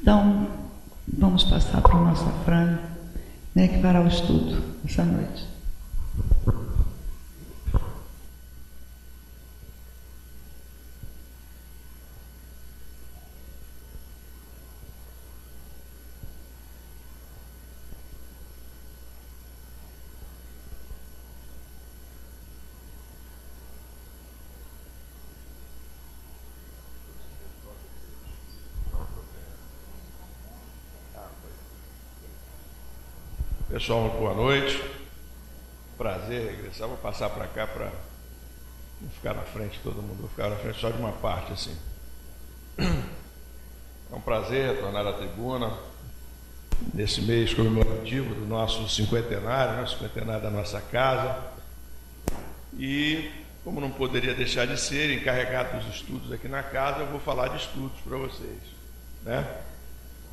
Então, vamos passar para o nosso Afrânio, né, que fará o estudo essa noite. Pessoal, muito boa noite. Prazer regressar. Vou passar para cá para não ficar na frente todo mundo, vou ficar na frente só de uma parte assim. É um prazer retornar à tribuna nesse mês comemorativo do nosso cinquentenário, né, cinquentenário da nossa casa. E, como não poderia deixar de ser, encarregado dos estudos aqui na casa, eu vou falar de estudos para vocês, né?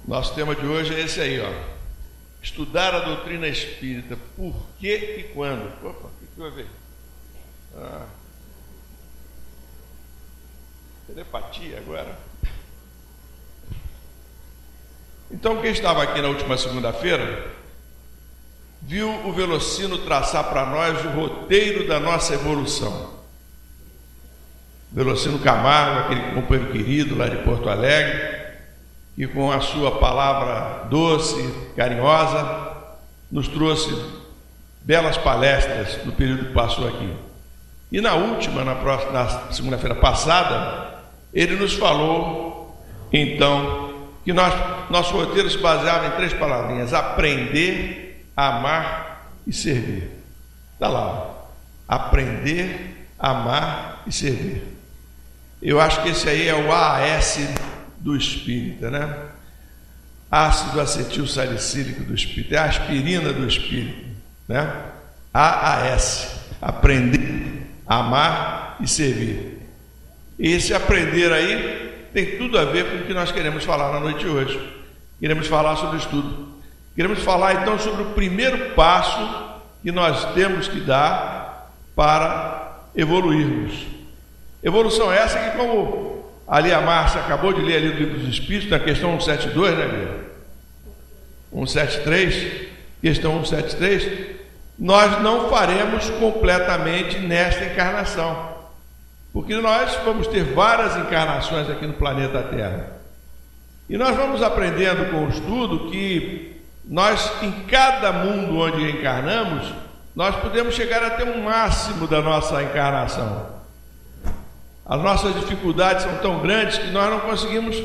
Nosso tema de hoje é esse aí, ó. Estudar a doutrina espírita, por que e quando? Opa, o que vai ver? Telepatia agora. Então, quem estava aqui na última segunda-feira, viu o Velocino traçar para nós o roteiro da nossa evolução. Velocino Camargo, aquele companheiro querido lá de Porto Alegre, que com a sua palavra doce, carinhosa, nos trouxe belas palestras no período que passou aqui. E na última, na segunda-feira passada, ele nos falou, então, que nosso roteiro se baseava em 3 palavrinhas: aprender, amar e servir. Está lá, ó. Aprender, amar e servir. Eu acho que esse aí é o AAS do espírita, né? Ácido acetil salicílico do espírito, é a aspirina do espírito, né? AAS, aprender, amar e servir. E esse aprender aí tem tudo a ver com o que nós queremos falar na noite de hoje. Queremos falar sobre o estudo. Queremos falar então sobre o primeiro passo que nós temos que dar para evoluirmos. Evolução essa que, como ali a Márcia acabou de ler ali do Livro dos Espíritos, na questão 172, né, Bia? 173, questão 173, nós não faremos completamente nesta encarnação, porque nós vamos ter várias encarnações aqui no planeta Terra. E nós vamos aprendendo com o estudo que nós, em cada mundo onde encarnamos, nós podemos chegar até um máximo da nossa encarnação. As nossas dificuldades são tão grandes que nós não conseguimos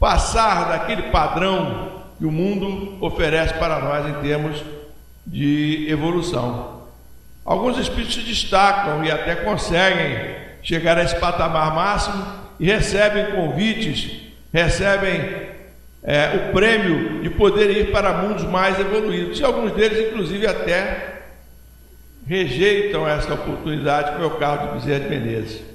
passar daquele padrão que o mundo oferece para nós em termos de evolução. Alguns espíritos se destacam e até conseguem chegar a esse patamar máximo e recebem convites, recebem o prêmio de poder ir para mundos mais evoluídos. E alguns deles, inclusive, até rejeitam essa oportunidade, como é o caso de Bezerra de Menezes.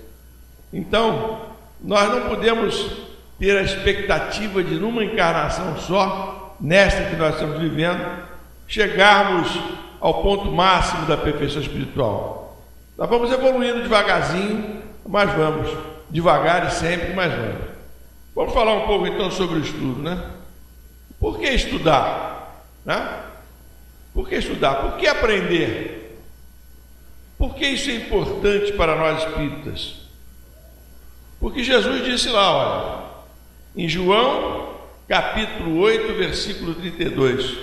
Então, nós não podemos ter a expectativa de, numa encarnação só, nesta que nós estamos vivendo, chegarmos ao ponto máximo da perfeição espiritual. Nós vamos evoluindo devagarzinho, mas vamos. Devagar e sempre, mas vamos. Vamos falar um pouco então sobre o estudo, né? Por que estudar? Né? Por que estudar? Por que aprender? Por que isso é importante para nós espíritas? Porque Jesus disse lá, olha, em João, capítulo 8, versículo 32,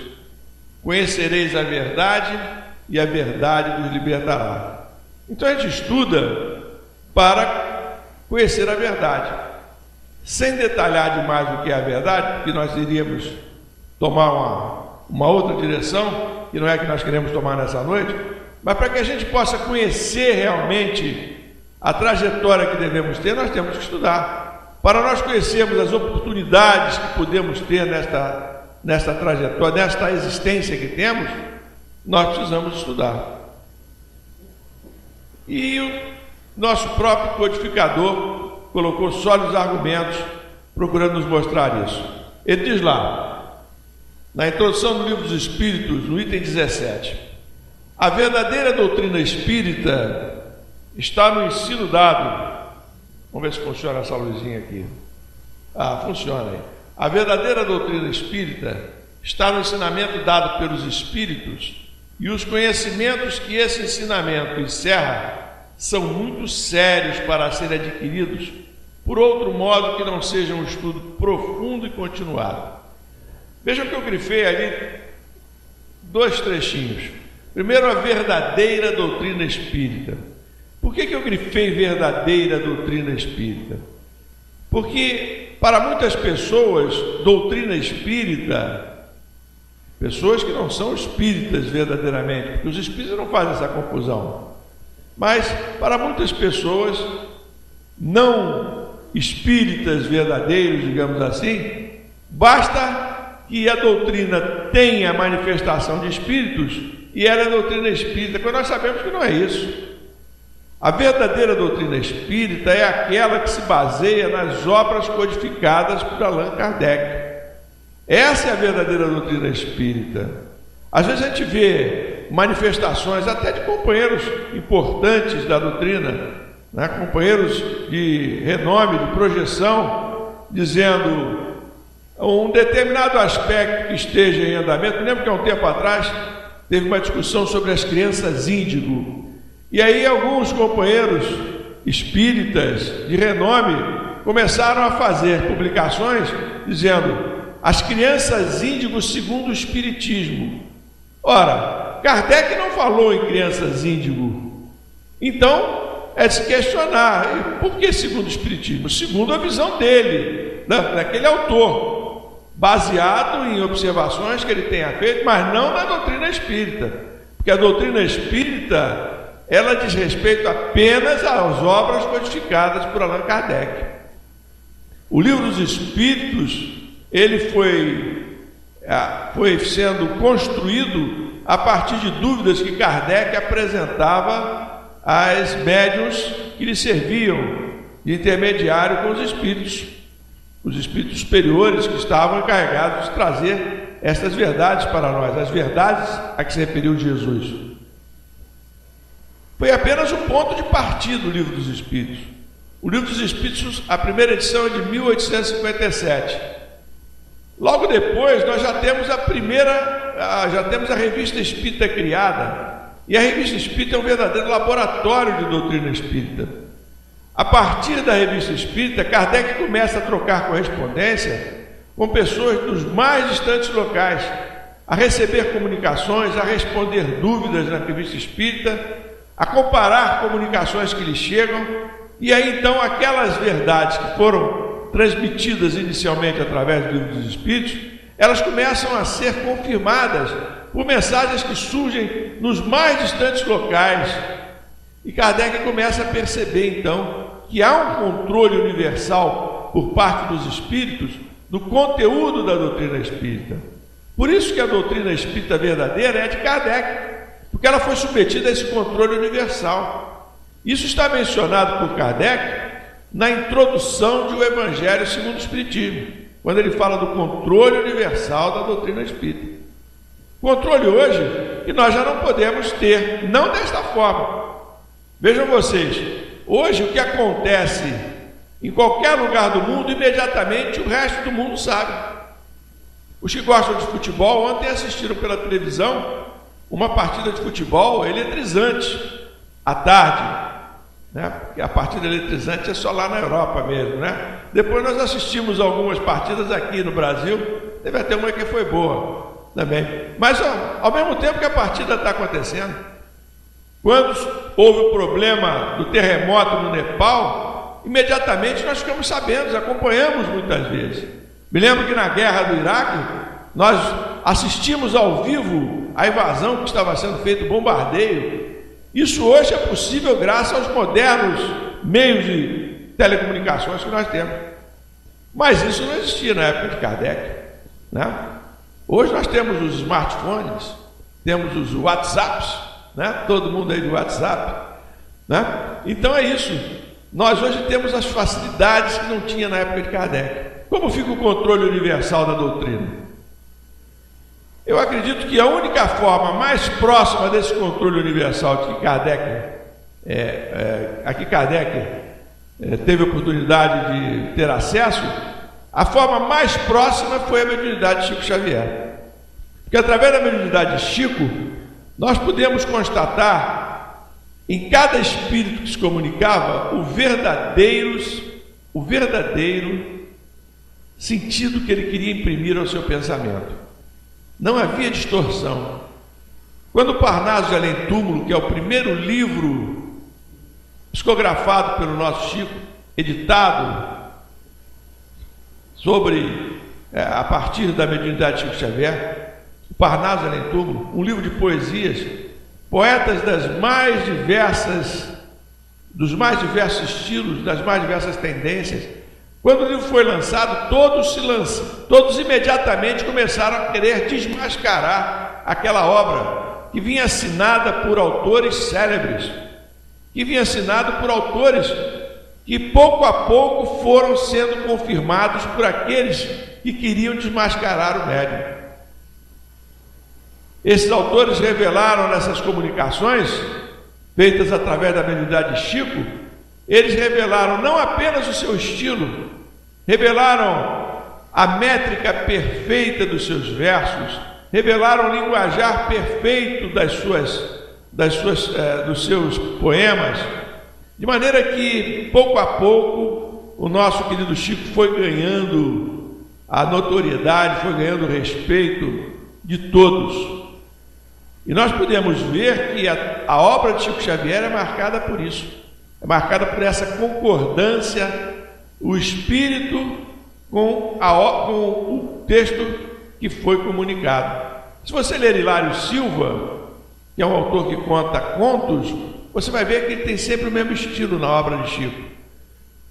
conhecereis a verdade e a verdade vos libertará. Então a gente estuda para conhecer a verdade. Sem detalhar demais o que é a verdade, porque nós iríamos tomar uma outra direção, que não é a que nós queremos tomar nessa noite, mas para que a gente possa conhecer realmente a trajetória que devemos ter, nós temos que estudar. Para nós conhecermos as oportunidades que podemos ter nesta trajetória, nesta existência que temos, nós precisamos estudar. E o nosso próprio codificador colocou sólidos argumentos procurando nos mostrar isso. Ele diz lá, na introdução do Livro dos Espíritos, no item 17, a verdadeira doutrina espírita está no ensino dado. Vamos ver se funciona essa luzinha aqui. Funciona aí. A verdadeira doutrina espírita está no ensinamento dado pelos espíritos, e os conhecimentos que esse ensinamento encerra são muito sérios para serem adquiridos por outro modo que não seja um estudo profundo e continuado. Vejam que eu grifei ali 2 trechinhos. Primeiro, a verdadeira doutrina espírita. Por que eu grifei verdadeira doutrina espírita? Porque para muitas pessoas, doutrina espírita, pessoas que não são espíritas verdadeiramente, porque os espíritas não fazem essa confusão, mas para muitas pessoas não espíritas verdadeiros, digamos assim, basta que a doutrina tenha manifestação de espíritos e ela é doutrina espírita, quando nós sabemos que não é isso. A verdadeira doutrina espírita é aquela que se baseia nas obras codificadas por Allan Kardec. Essa é a verdadeira doutrina espírita. Às vezes a gente vê manifestações até de companheiros importantes da doutrina, né? Companheiros de renome, de projeção, dizendo um determinado aspecto que esteja em andamento. Eu lembro que há um tempo atrás teve uma discussão sobre as crianças índigo. E aí alguns companheiros espíritas de renome começaram a fazer publicações dizendo as crianças índigo segundo o espiritismo. Ora, Kardec não falou em crianças índigo. Então, é de se questionar, por que segundo o espiritismo? Segundo a visão dele, daquele autor, baseado em observações que ele tenha feito, mas não na doutrina espírita. Porque a doutrina espírita, ela diz respeito apenas às obras codificadas por Allan Kardec. O Livro dos Espíritos, ele foi sendo construído a partir de dúvidas que Kardec apresentava às médiuns que lhe serviam de intermediário com os espíritos superiores que estavam encarregados de trazer estas verdades para nós, as verdades a que se referiu Jesus. Foi apenas o ponto de partida do Livro dos Espíritos. O Livro dos Espíritos, a primeira edição é de 1857. Logo depois, nós já temos a Revista Espírita criada, e a Revista Espírita é um verdadeiro laboratório de doutrina espírita. A partir da Revista Espírita, Kardec começa a trocar correspondência com pessoas dos mais distantes locais, a receber comunicações, a responder dúvidas na Revista Espírita, a comparar comunicações que lhe chegam, e aí então aquelas verdades que foram transmitidas inicialmente através do Livro dos Espíritos, elas começam a ser confirmadas por mensagens que surgem nos mais distantes locais. E Kardec começa a perceber então que há um controle universal por parte dos espíritos do conteúdo da doutrina espírita. Por isso que a doutrina espírita verdadeira é de Kardec, porque ela foi submetida a esse controle universal. Isso está mencionado por Kardec na introdução de O Evangelho segundo o Espiritismo, quando ele fala do controle universal da doutrina espírita. Controle hoje que nós já não podemos ter, não desta forma. Vejam vocês, hoje o que acontece em qualquer lugar do mundo, imediatamente o resto do mundo sabe. Os que gostam de futebol ontem assistiram pela televisão uma partida de futebol eletrizante à tarde, né? Porque a partida eletrizante é só lá na Europa mesmo, né? Depois nós assistimos algumas partidas aqui no Brasil, teve até uma que foi boa também. Mas ao mesmo tempo que a partida está acontecendo, quando houve o problema do terremoto no Nepal, imediatamente nós ficamos sabendo, acompanhamos muitas vezes. Me lembro que na guerra do Iraque, nós assistimos ao vivo a invasão que estava sendo feita, o bombardeio. Isso hoje é possível graças aos modernos meios de telecomunicações que nós temos. Mas isso não existia na época de Kardec, né? Hoje nós temos os smartphones, temos os WhatsApps, né? Todo mundo aí de WhatsApp, né? Então é isso. Nós hoje temos as facilidades que não tinha na época de Kardec. Como fica o controle universal da doutrina? Eu acredito que a única forma mais próxima desse controle universal que Kardec teve a oportunidade de ter acesso A forma mais próxima foi a mediunidade de Chico Xavier. Porque através da mediunidade de Chico, nós podemos constatar em cada espírito que se comunicava o verdadeiro sentido que ele queria imprimir ao seu pensamento. Não havia distorção. Quando o Parnaso de Além Túmulo, que é o primeiro livro psicografado pelo nosso Chico, editado a partir da mediunidade de Chico Xavier, o Parnaso de Além Túmulo, um livro de poesias, poetas dos mais diversos estilos, das mais diversas tendências. Quando o livro foi lançado, todos imediatamente começaram a querer desmascarar aquela obra que vinha assinada por autores célebres, que vinha assinada por autores que pouco a pouco foram sendo confirmados por aqueles que queriam desmascarar o médium. Esses autores revelaram nessas comunicações, feitas através da mediunidade de Chico, eles revelaram não apenas o seu estilo, revelaram a métrica perfeita dos seus versos, revelaram o linguajar perfeito dos seus poemas, de maneira que, pouco a pouco, o nosso querido Chico foi ganhando a notoriedade, foi ganhando o respeito de todos. E nós podemos ver que a obra de Chico Xavier é marcada por isso, é marcada por essa concordância, o espírito com o texto que foi comunicado. Se você ler Hilário Silva, que é um autor que conta contos, você vai ver que ele tem sempre o mesmo estilo na obra de Chico,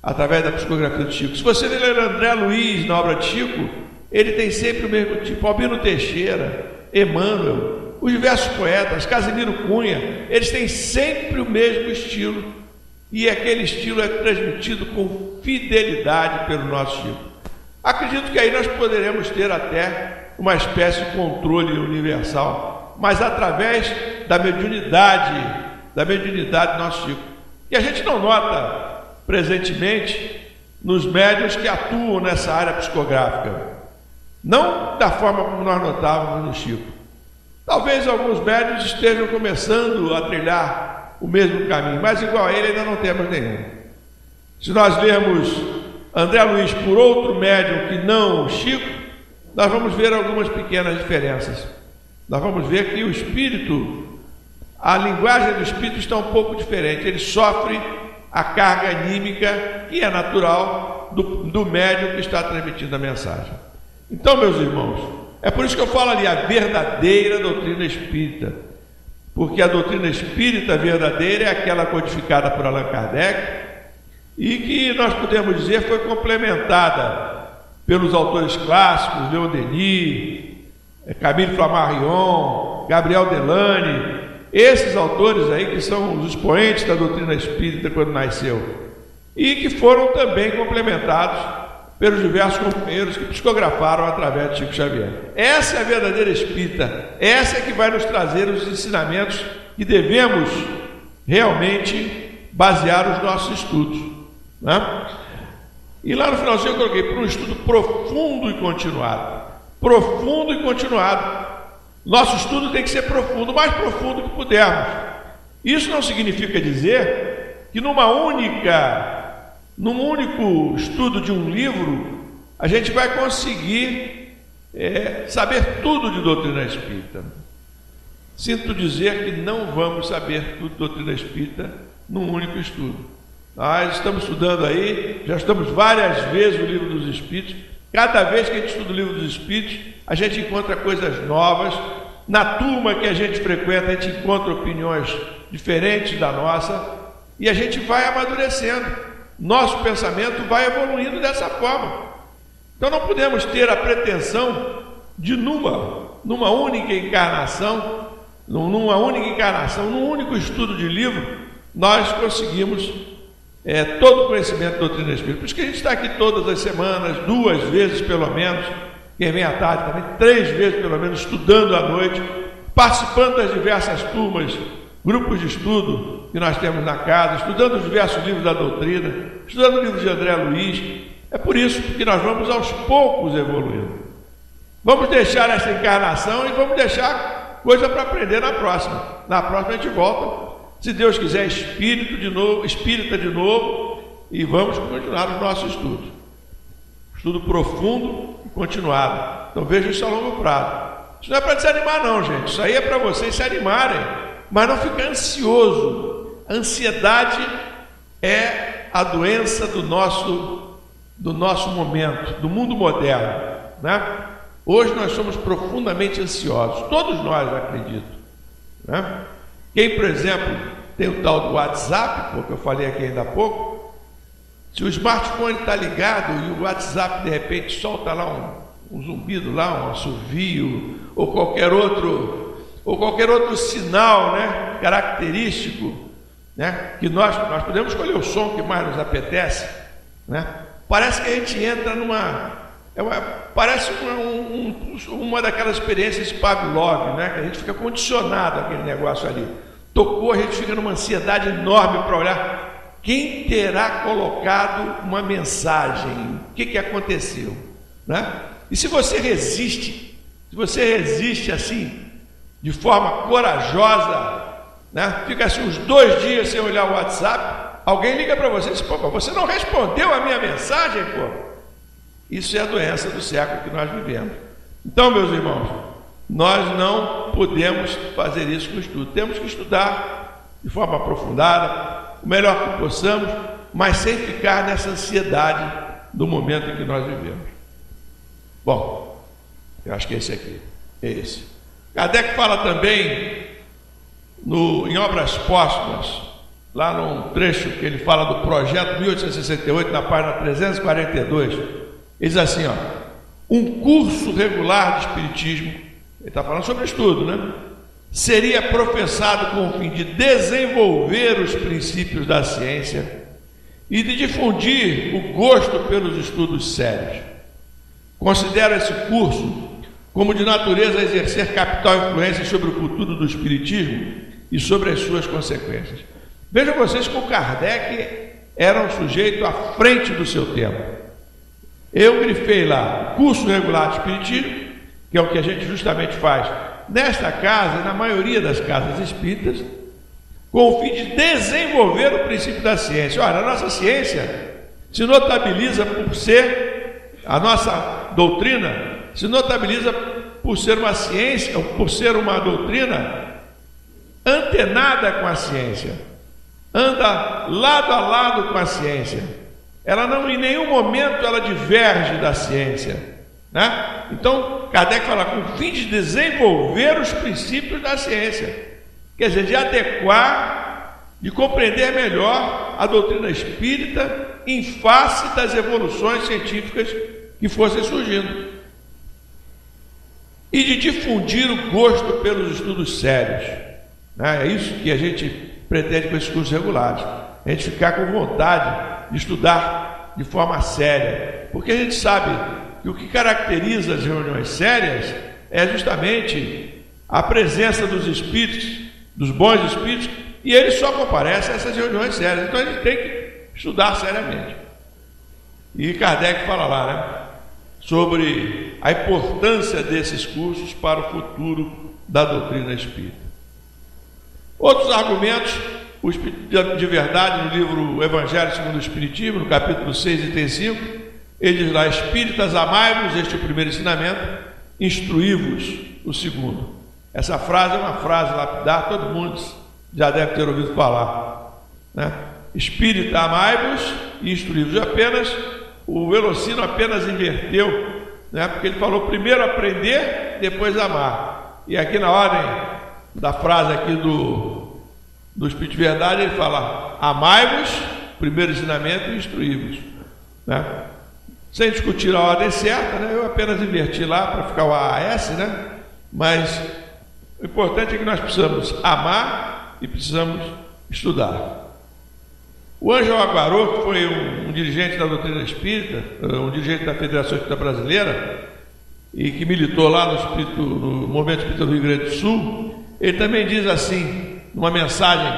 através da psicografia de Chico. Se você ler André Luiz na obra de Chico, ele tem sempre o mesmo tipo. Albino Teixeira, Emmanuel, os diversos poetas, Casimiro Cunha, eles têm sempre o mesmo estilo, e aquele estilo é transmitido com fidelidade pelo nosso Chico. Acredito que aí nós poderemos ter até uma espécie de controle universal, mas através da mediunidade do nosso Chico, que a gente não nota presentemente nos médiuns que atuam nessa área psicográfica, não da forma como nós notávamos no Chico. Talvez alguns médiuns estejam começando a trilhar o mesmo caminho, mas igual a ele ainda não temos nenhum. Se nós lermos André Luiz por outro médium que não o Chico, nós vamos ver algumas pequenas diferenças. Nós vamos ver que o espírito, a linguagem do espírito está um pouco diferente. Ele sofre a carga anímica que é natural do médium que está transmitindo a mensagem. Então, meus irmãos, é por isso que eu falo ali a verdadeira doutrina espírita, porque a doutrina espírita verdadeira é aquela codificada por Allan Kardec e que nós podemos dizer foi complementada pelos autores clássicos, Leon Denis, Camille Flammarion, Gabriel Delany, esses autores aí que são os expoentes da doutrina espírita quando nasceu, e que foram também complementados pelos diversos companheiros que psicografaram através de Chico Xavier. Essa é a verdadeira espírita, essa é que vai nos trazer os ensinamentos que devemos realmente basear os nossos estudos, né? E lá no finalzinho eu coloquei para um estudo profundo e continuado. Profundo e continuado. Nosso estudo tem que ser profundo, o mais profundo que pudermos. Isso não significa dizer que num único estudo de um livro a gente vai conseguir saber tudo de doutrina espírita. Sinto dizer que não vamos saber tudo de doutrina espírita num único estudo. Nós estamos estudando aí, já estamos várias vezes o Livro dos Espíritos. Cada vez que a gente estuda o Livro dos Espíritos, a gente encontra coisas novas. Na turma que a gente frequenta, a gente encontra opiniões diferentes da nossa e a gente vai amadurecendo. Nosso pensamento vai evoluindo dessa forma. Então não podemos ter a pretensão de numa única encarnação, num único estudo de livro, nós conseguimos todo o conhecimento da doutrina espírita. Por isso que a gente está aqui todas as semanas, 2 vezes pelo menos, quem vem à tarde também, 3 vezes pelo menos, estudando à noite, participando das diversas turmas, grupos de estudo que nós temos na casa, estudando os diversos livros da doutrina, estudando o livro de André Luiz, É por isso que nós vamos aos poucos evoluindo. Vamos deixar essa encarnação e vamos deixar coisa para aprender na próxima. Na próxima a gente volta, se Deus quiser, espírita de novo, e vamos continuar os nossos estudos. Estudo profundo e continuado. Então veja isso a longo prazo. Isso não é para desanimar não, gente. Isso aí é para vocês se animarem, mas não ficar ansioso. A ansiedade é a doença do nosso momento, do mundo moderno, né? Hoje nós somos profundamente ansiosos, todos nós, acredito, né? Quem, por exemplo, tem o tal do WhatsApp, porque eu falei aqui ainda há pouco, se o smartphone está ligado e o WhatsApp de repente solta lá um zumbido, lá um assovio, ou qualquer outro sinal, né, característico, né, que nós podemos escolher o som que mais nos apetece, né? Parece que a gente entra parece uma daquelas experiências de Pavlov, né, que a gente fica condicionado àquele negócio ali. Tocou, a gente fica numa ansiedade enorme para olhar quem terá colocado uma mensagem, o que aconteceu, né? E se você resiste assim, de forma corajosa, né, fica assim uns 2 dias sem olhar o WhatsApp, alguém liga para você e diz: pô, você não respondeu a minha mensagem, pô. Isso é a doença do século que nós vivemos. Então, meus irmãos, nós não podemos fazer isso com o estudo. Temos que estudar de forma aprofundada, o melhor que possamos, mas sem ficar nessa ansiedade do momento em que nós vivemos. Bom, eu acho que esse aqui é esse. Kardec fala também em Obras Póstumas, lá num trecho que ele fala do projeto 1868, na página 342, ele diz assim, ó: um curso regular de espiritismo, ele está falando sobre estudo, né? Seria professado com o fim de desenvolver os princípios da ciência e de difundir o gosto pelos estudos sérios. Considero esse curso como de natureza a exercer capital influência sobre o futuro do espiritismo e sobre as suas consequências. Vejam vocês que o Kardec era um sujeito à frente do seu tempo. Eu grifei lá curso regular de espiritismo, que é o que a gente justamente faz nesta casa e na maioria das casas espíritas, com o fim de desenvolver o princípio da ciência. Olha, a nossa ciência se notabiliza por ser, a nossa doutrina se notabiliza por ser uma ciência, ou por ser uma doutrina antenada com a ciência, anda lado a lado com a ciência. Ela não, em nenhum momento, ela diverge da ciência, né? Então, Kardec fala com o fim de desenvolver os princípios da ciência, quer dizer, de adequar, de compreender melhor a doutrina espírita em face das evoluções científicas que fossem surgindo, e de difundir o gosto pelos estudos sérios, né? É isso que a gente pretende com esses cursos regulares, a gente ficar com vontade de estudar de forma séria, porque a gente sabe que o que caracteriza as reuniões sérias é justamente a presença dos espíritos, dos bons espíritos, e eles só comparecem a essas reuniões sérias. Então a gente tem que estudar seriamente. E Kardec fala lá, né, sobre a importância desses cursos para o futuro da doutrina espírita. Outros argumentos, o Espírito de Verdade, no livro Evangelho segundo o Espiritismo, no capítulo 6, item 5, ele diz lá: espíritas, amai-vos, este é o primeiro ensinamento, instruí-vos, o segundo. Essa frase é uma frase lapidar, todo mundo já deve ter ouvido falar, né? Espírita, amai-vos e instruí-vos. Apenas o Velocino apenas inverteu, né? Porque ele falou primeiro aprender, depois amar. E aqui na ordem da frase aqui do Espírito de Verdade, ele fala: amai-vos, primeiro ensinamento, e instruí-vos, né? Sem discutir a ordem certa, né? Eu apenas inverti lá para ficar o AS, né? Mas o importante é que nós precisamos amar e precisamos estudar. O Ângelo Aguarô, que foi um dirigente da doutrina espírita, um dirigente da Federação Espírita Brasileira, e que militou lá no Movimento Espírita do Rio Grande do Sul, ele também diz assim, numa mensagem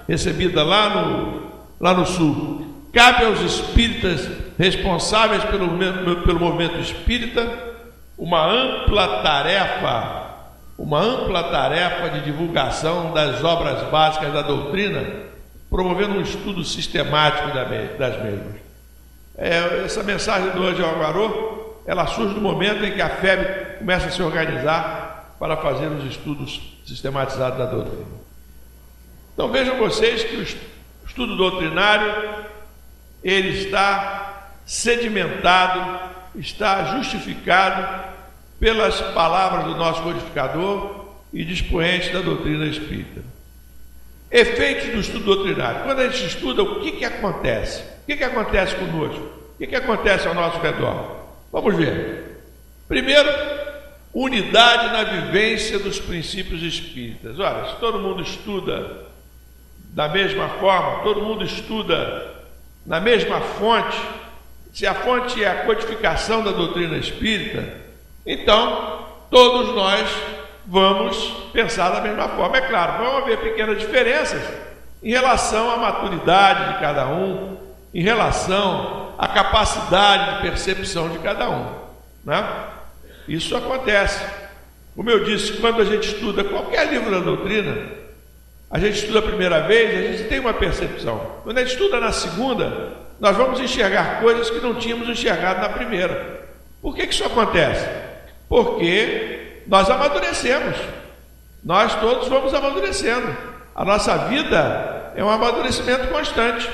recebida lá no Sul: Cabe aos espíritas responsáveis pelo movimento espírita uma ampla tarefa de divulgação das obras básicas da doutrina, promovendo um estudo sistemático das mesmas. Essa mensagem do Ângelo Aguarô, ela surge no momento em que a FEB começa a se organizar para fazer os estudos sistematizados da doutrina. Então vejam vocês que o estudo doutrinário, ele está sedimentado, está justificado pelas palavras do nosso codificador e dispoente da doutrina espírita. Efeitos do estudo doutrinário. Quando a gente estuda, o que acontece? O que acontece conosco? O que acontece ao nosso redor? Vamos ver. Primeiro, unidade na vivência dos princípios espíritas. Olha, se todo mundo estuda da mesma forma, todo mundo estuda na mesma fonte, se a fonte é a codificação da doutrina espírita, então todos nós vamos pensar da mesma forma. É claro, vão haver pequenas diferenças em relação à maturidade de cada um, em relação à capacidade de percepção de cada um, né? Isso acontece. Como eu disse, quando a gente estuda qualquer livro da doutrina, a gente estuda a primeira vez, a gente tem uma percepção. Quando a gente estuda na segunda, nós vamos enxergar coisas que não tínhamos enxergado na primeira. Por que isso acontece? Porque nós amadurecemos. Nós todos vamos amadurecendo. A nossa vida é um amadurecimento constante.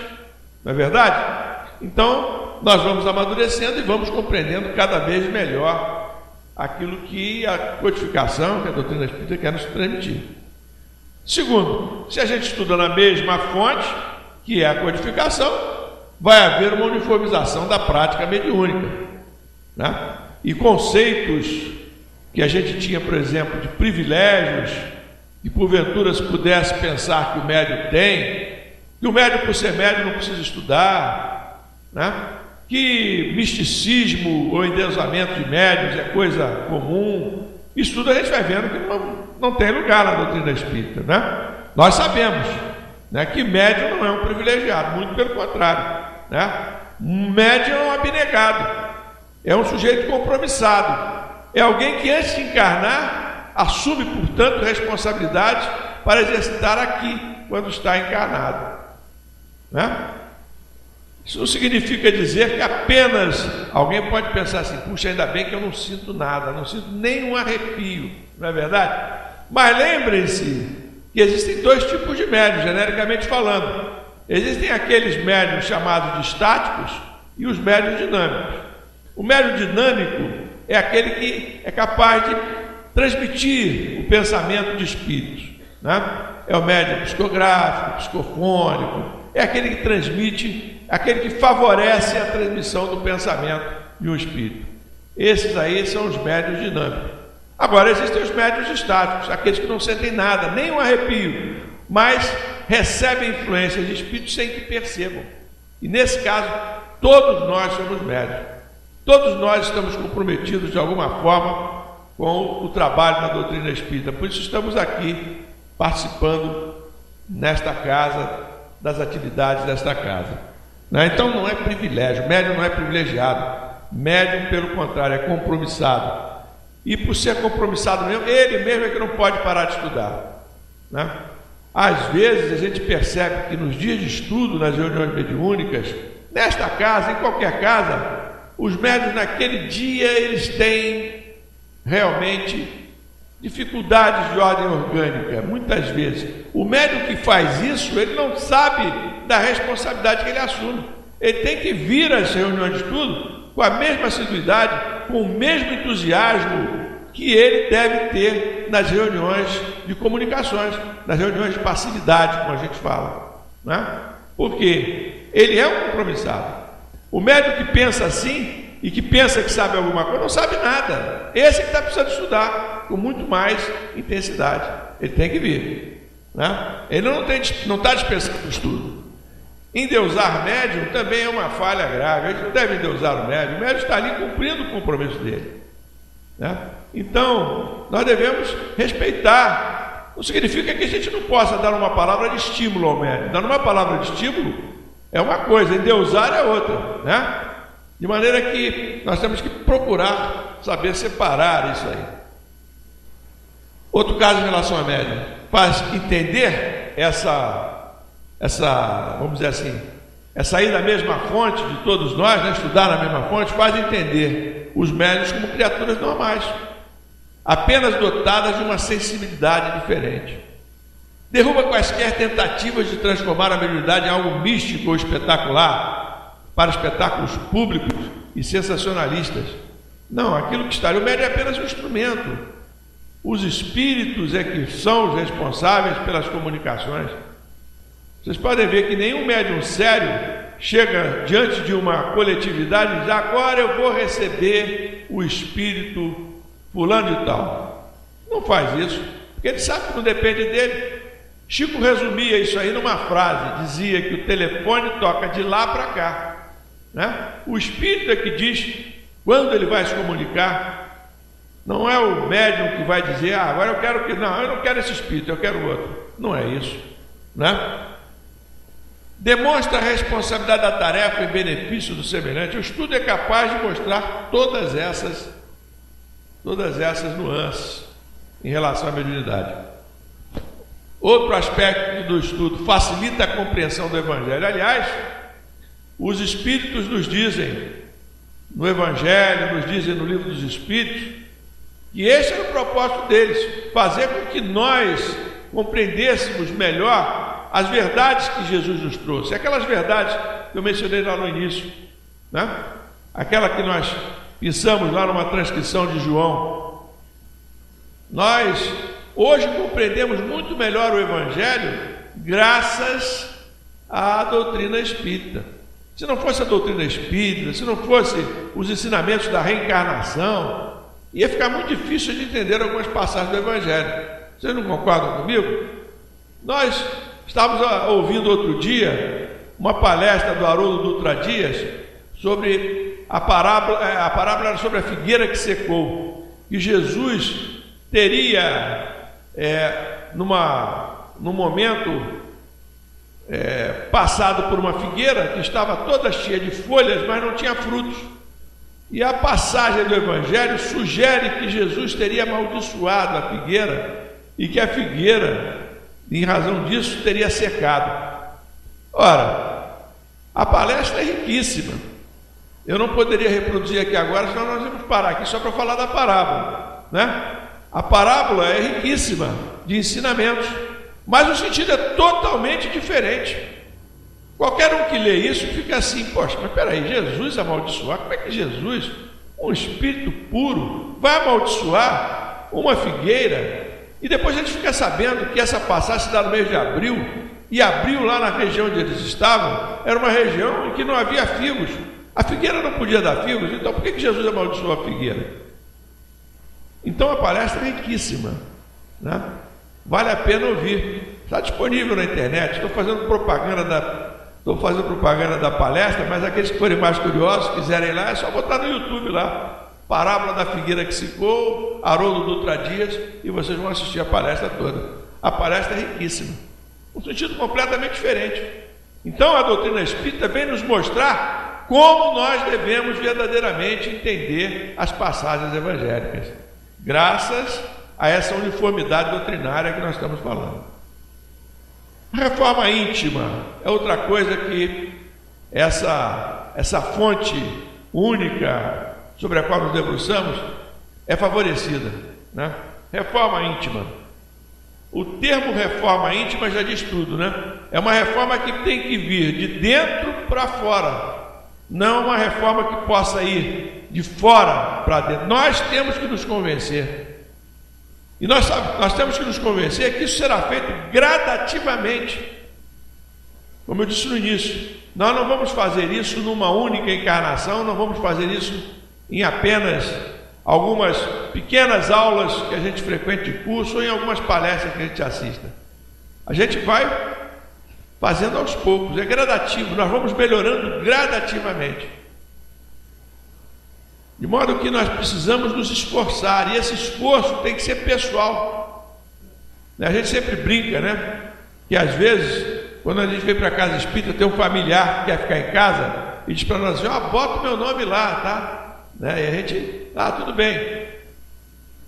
Não é verdade? Então, nós vamos amadurecendo e vamos compreendendo cada vez melhor aquilo que a codificação, que a doutrina espírita quer nos transmitir. Segundo, se a gente estuda na mesma fonte, que é a codificação, vai haver uma uniformização da prática mediúnica, né? E conceitos que a gente tinha, por exemplo, de privilégios, que porventura se pudesse pensar que o médium tem, que o médium, por ser médium, não precisa estudar, né? Que misticismo ou endeusamento de médiuns é coisa comum. Isso tudo a gente vai vendo que não tem lugar na doutrina espírita, né? Nós sabemos, né, que médium não é um privilegiado, muito pelo contrário, né? Um médium é um abnegado, é um sujeito compromissado, é alguém que antes de encarnar assume, portanto, responsabilidade para exercitar aqui, quando está encarnado, né? Isso não significa dizer que apenas alguém pode pensar assim: puxa, ainda bem que eu não sinto nada, não sinto nenhum arrepio, não é verdade? Mas lembrem-se que existem dois tipos de médiuns, genericamente falando. Existem aqueles médiuns chamados de estáticos e os médiuns dinâmicos. O médium dinâmico é aquele que é capaz de transmitir o pensamento de espíritos, né? É o médium psicográfico, psicofônico, é aquele que transmite, aquele que favorece a transmissão do pensamento de um espírito. Esses aí são os médiuns dinâmicos. Agora existem os médiuns estáticos, aqueles que não sentem nada, nem um arrepio, mas recebem influências de espíritos sem que percebam. E nesse caso, todos nós somos médiuns. Todos nós estamos comprometidos de alguma forma com o trabalho da doutrina espírita. Por isso estamos aqui participando nesta casa, das atividades desta casa. Então não é privilégio, médium não é privilegiado. Médium, pelo contrário, é compromissado. E por ser compromissado mesmo, ele mesmo é que não pode parar de estudar, né? Às vezes a gente percebe que nos dias de estudo, nas reuniões mediúnicas, nesta casa, em qualquer casa, os médiuns naquele dia eles têm realmente dificuldades de ordem orgânica, muitas vezes. O médium que faz isso, ele não sabe da responsabilidade que ele assume. Ele tem que vir às reuniões de estudo com a mesma assiduidade, com o mesmo entusiasmo que ele deve ter nas reuniões de comunicações, nas reuniões de passividade, como a gente fala, né? Porque ele é um compromissado. O médium que pensa assim e que pensa que sabe alguma coisa, não sabe nada. Esse que está precisando estudar com muito mais intensidade. Ele tem que vir, né? Ele não está dispensando o estudo. Endeusar médium também é uma falha grave. A gente não deve endeusar o médium está ali cumprindo o compromisso dele, né? Então, nós devemos respeitar. Não significa que a gente não possa dar uma palavra de estímulo ao médium. Dando uma palavra de estímulo, é uma coisa, endeusar é outra, né? De maneira que nós temos que procurar saber separar isso aí. Outro caso em relação à médium, faz entender vamos dizer assim, essa aí da mesma fonte de todos nós, né? Estudar na mesma fonte, faz entender os médiuns como criaturas normais, apenas dotadas de uma sensibilidade diferente. Derruba quaisquer tentativas de transformar a mediunidade em algo místico ou espetacular, para espetáculos públicos e sensacionalistas. Não, aquilo que está ali, o médium é apenas um instrumento. Os espíritos é que são os responsáveis pelas comunicações. Vocês podem ver que nenhum médium sério chega diante de uma coletividade e diz: agora eu vou receber o espírito fulano e tal. Não faz isso, porque ele sabe que não depende dele. Chico resumia isso aí numa frase, dizia que o telefone toca de lá para cá, né? O espírito é que diz quando ele vai se comunicar. Não é o médium que vai dizer: agora eu quero que... Não, eu não quero esse espírito, eu quero outro. Não é isso, né? Demonstra a responsabilidade da tarefa em benefício do semelhante. O estudo é capaz de mostrar todas essas nuances em relação à mediunidade. Outro aspecto do estudo: facilita a compreensão do Evangelho. Aliás, os Espíritos nos dizem no Evangelho, nos dizem no Livro dos Espíritos, que esse era o propósito deles, fazer com que nós compreendêssemos melhor as verdades que Jesus nos trouxe. Aquelas verdades que eu mencionei lá no início, né? Aquela que nós pensamos lá numa transcrição de João. Nós hoje compreendemos muito melhor o Evangelho graças à doutrina espírita. Se não fosse a doutrina espírita, se não fosse os ensinamentos da reencarnação, ia ficar muito difícil de entender algumas passagens do Evangelho. Vocês não concordam comigo? Nós estávamos ouvindo outro dia uma palestra do Haroldo Dutra Dias sobre a parábola era sobre a figueira que secou. E Jesus teria num momento passado por uma figueira que estava toda cheia de folhas, mas não tinha frutos. E a passagem do Evangelho sugere que Jesus teria amaldiçoado a figueira e que a figueira, em razão disso, teria secado. Ora, a palestra é riquíssima. Eu não poderia reproduzir aqui agora, senão nós vamos parar aqui só para falar da parábola, né? A parábola é riquíssima de ensinamentos, mas o sentido é totalmente diferente. Qualquer um que lê isso fica assim: poxa, mas peraí, Jesus amaldiçoar? Como é que Jesus, um espírito puro, vai amaldiçoar uma figueira? E depois a gente fica sabendo que essa passagem se dá no mês de abril, e abril, lá na região onde eles estavam, era uma região em que não havia figos. A figueira não podia dar figos, então por que Jesus amaldiçoou a figueira? Então a palestra é riquíssima, né? Vale a pena ouvir. Está disponível na internet. Estou fazendo propaganda da palestra, mas aqueles que forem mais curiosos, quiserem ir lá, é só botar no YouTube lá, Parábola da Figueira que Secou, Haroldo Dutra Dias, e vocês vão assistir a palestra toda. A palestra é riquíssima, um sentido completamente diferente. Então a doutrina espírita vem nos mostrar como nós devemos verdadeiramente entender as passagens evangélicas, graças a essa uniformidade doutrinária que nós estamos falando. A reforma íntima é outra coisa que essa fonte única sobre a qual nos debruçamos é favorecida, né? Reforma íntima. O termo reforma íntima já diz tudo, né? É uma reforma que tem que vir de dentro para fora, não uma reforma que possa ir de fora para dentro. Nós temos que nos convencer. E nós temos que nos convencer que isso será feito gradativamente. Como eu disse no início, nós não vamos fazer isso numa única encarnação, não vamos fazer isso em apenas algumas pequenas aulas que a gente frequente de curso ou em algumas palestras que a gente assista. A gente vai fazendo aos poucos, é gradativo, nós vamos melhorando gradativamente. De modo que nós precisamos nos esforçar, e esse esforço tem que ser pessoal. A gente sempre brinca, né? Que às vezes, Quando a gente vem para a casa espírita, tem um familiar que quer ficar em casa e diz para nós assim, bota o meu nome lá, tá? Né? E a gente, tudo bem.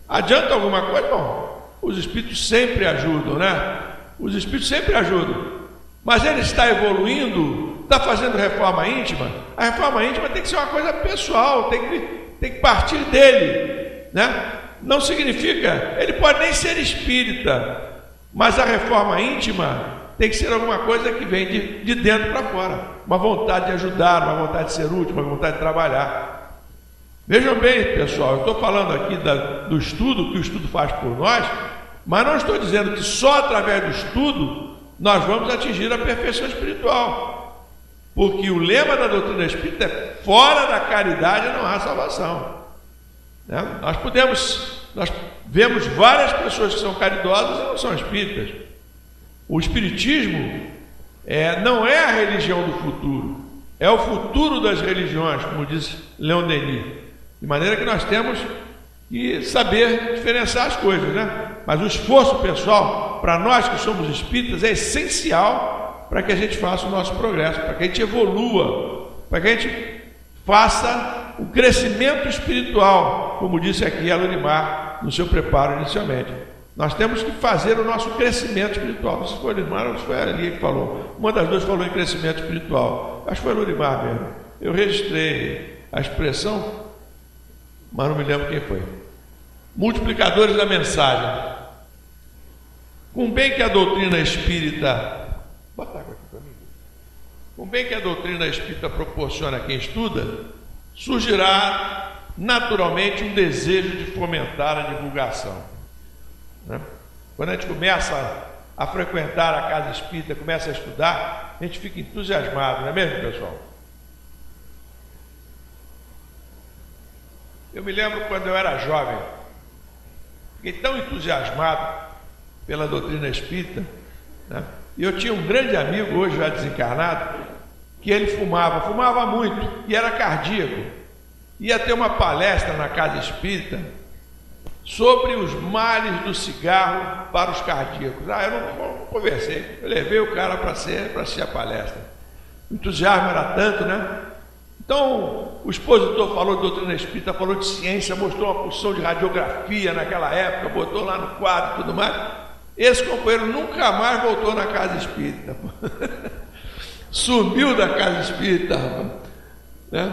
Adianta alguma coisa? Bom, os espíritos sempre ajudam, né? Os espíritos sempre ajudam. Mas ele está evoluindo, está fazendo reforma íntima. A reforma íntima tem que ser uma coisa pessoal, tem que partir dele, né? Não significa, ele pode nem ser espírita, mas a reforma íntima tem que ser alguma coisa que vem de dentro para fora. Uma vontade de ajudar, uma vontade de ser útil, uma vontade de trabalhar. Vejam bem, pessoal, eu estou falando aqui do estudo, que o estudo faz por nós, mas não estou dizendo que só através do estudo nós vamos atingir a perfeição espiritual. Porque o lema da doutrina espírita é fora da caridade não há salvação. Né? Nós vemos várias pessoas que são caridosas e não são espíritas. O espiritismo não é a religião do futuro, é o futuro das religiões, como diz Leon Denis. De maneira que nós temos que saber diferenciar as coisas, né? Mas o esforço pessoal, para nós que somos espíritas, é essencial para que a gente faça o nosso progresso, para que a gente evolua, para que a gente faça o crescimento espiritual, como disse aqui Elorimar no seu preparo inicialmente. Nós temos que fazer o nosso crescimento espiritual. Não sei se foi Elorimar ou se foi a Alia que falou. Uma das duas falou em crescimento espiritual. Acho que foi Elorimar mesmo. Eu registrei a expressão, mas não me lembro quem foi. Multiplicadores da mensagem. Com bem que a doutrina espírita... Bota água aqui para mim. Com bem que a doutrina espírita proporciona a quem estuda, surgirá naturalmente um desejo de fomentar a divulgação. Né? Quando a gente começa a frequentar a casa espírita, começa a estudar, a gente fica entusiasmado, não é mesmo, pessoal? Eu me lembro quando eu era jovem, fiquei tão entusiasmado pela doutrina espírita, né? E eu tinha um grande amigo, hoje já desencarnado, que ele fumava muito, e era cardíaco. Ia ter uma palestra na casa espírita sobre os males do cigarro para os cardíacos. Eu não conversei, eu levei o cara para assistir a palestra. O entusiasmo era tanto, né? Então, o expositor falou de doutrina espírita, falou de ciência, mostrou uma porção de radiografia naquela época, botou lá no quadro e tudo mais. Esse companheiro nunca mais voltou na casa espírita. Sumiu da casa espírita, né?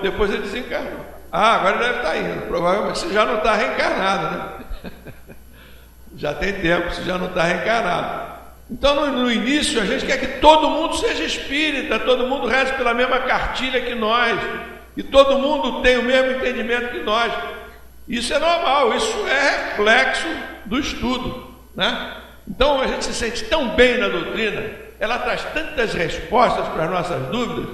Depois ele desencarnou. Agora ele deve estar indo. Provavelmente você já não está reencarnado, né? Já tem tempo, você já não está reencarnado. Então, no início, a gente quer que todo mundo seja espírita, todo mundo reze pela mesma cartilha que nós, e todo mundo tenha o mesmo entendimento que nós. Isso é normal, isso é reflexo do estudo, né? Então, a gente se sente tão bem na doutrina, ela traz tantas respostas para as nossas dúvidas,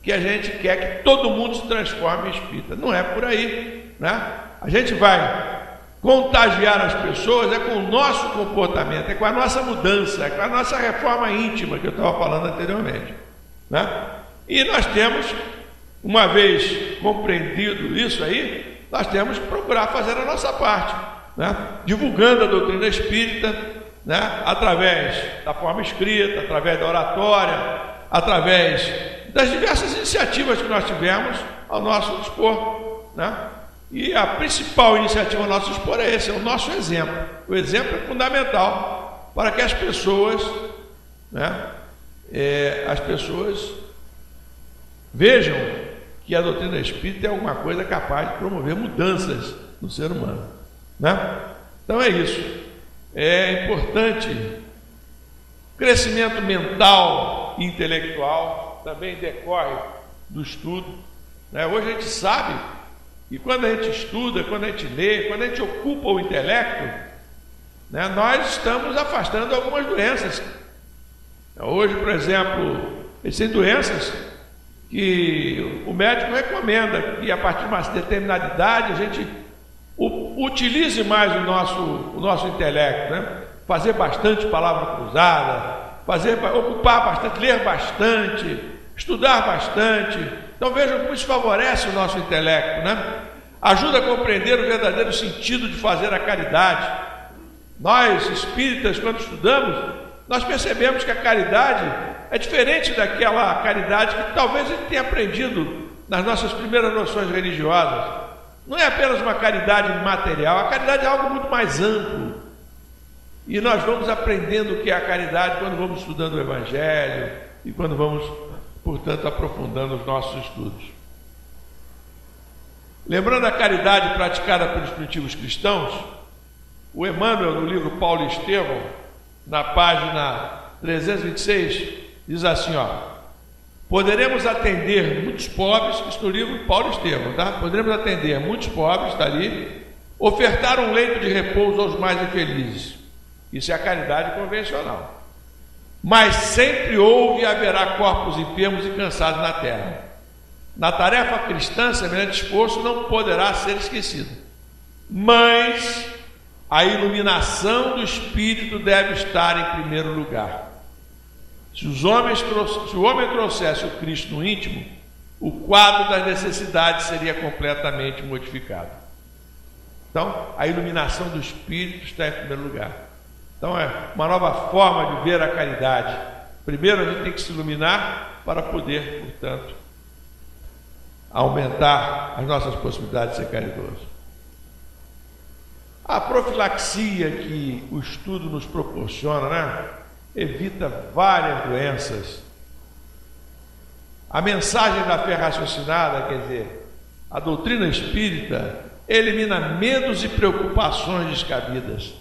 que a gente quer que todo mundo se transforme em espírita. Não é por aí, né? A gente vai contagiar as pessoas com o nosso comportamento, com a nossa mudança, com a nossa reforma íntima, que eu estava falando anteriormente, né? E nós temos, uma vez compreendido isso aí, nós temos que procurar fazer a nossa parte, né? Divulgando a doutrina espírita, né? Através da forma escrita, através da oratória, através das diversas iniciativas que nós tivemos ao nosso dispor, né? E a principal iniciativa ao nosso dispor é esse, é o nosso exemplo. O exemplo é fundamental para que as pessoas, né, vejam que a doutrina espírita é alguma coisa capaz de promover mudanças no ser humano, né? Então é isso. É importante. O crescimento mental e intelectual também decorre do estudo, né? Hoje a gente sabe que quando a gente estuda, quando a gente lê, quando a gente ocupa o intelecto, né, nós estamos afastando algumas doenças. Hoje, por exemplo, existem doenças que o médico recomenda que a partir de uma determinada idade a gente utilize mais o nosso intelecto, né? Fazer bastante palavra cruzada, ocupar bastante, ler bastante, estudar bastante. Então vejam como isso favorece o nosso intelecto, né? Ajuda a compreender o verdadeiro sentido de fazer a caridade. Nós, espíritas, quando estudamos, nós percebemos que a caridade é diferente daquela caridade que talvez a gente tenha aprendido nas nossas primeiras noções religiosas. Não é apenas uma caridade material, a caridade é algo muito mais amplo. E nós vamos aprendendo o que é a caridade quando vamos estudando o Evangelho e quando vamos, portanto, aprofundando os nossos estudos. Lembrando a caridade praticada pelos primitivos cristãos, o Emmanuel, no livro Paulo e Estevão, na página 326, diz assim, poderemos atender muitos pobres, isso no livro Paulo e Estevão, tá? Poderemos atender muitos pobres, está ali, ofertar um leito de repouso aos mais infelizes. Isso é a caridade convencional. Mas sempre houve e haverá corpos enfermos e cansados na terra. Na tarefa cristã, semelhante esforço não poderá ser esquecido. Mas a iluminação do Espírito deve estar em primeiro lugar. Se o homem trouxesse o Cristo no íntimo, o quadro das necessidades seria completamente modificado. Então, a iluminação do Espírito está em primeiro lugar. Então, é uma nova forma de ver a caridade. Primeiro, a gente tem que se iluminar para poder, portanto, aumentar as nossas possibilidades de ser caridoso. A profilaxia que o estudo nos proporciona, evita várias doenças. A mensagem da fé raciocinada, quer dizer, a doutrina espírita, elimina medos e preocupações descabidas,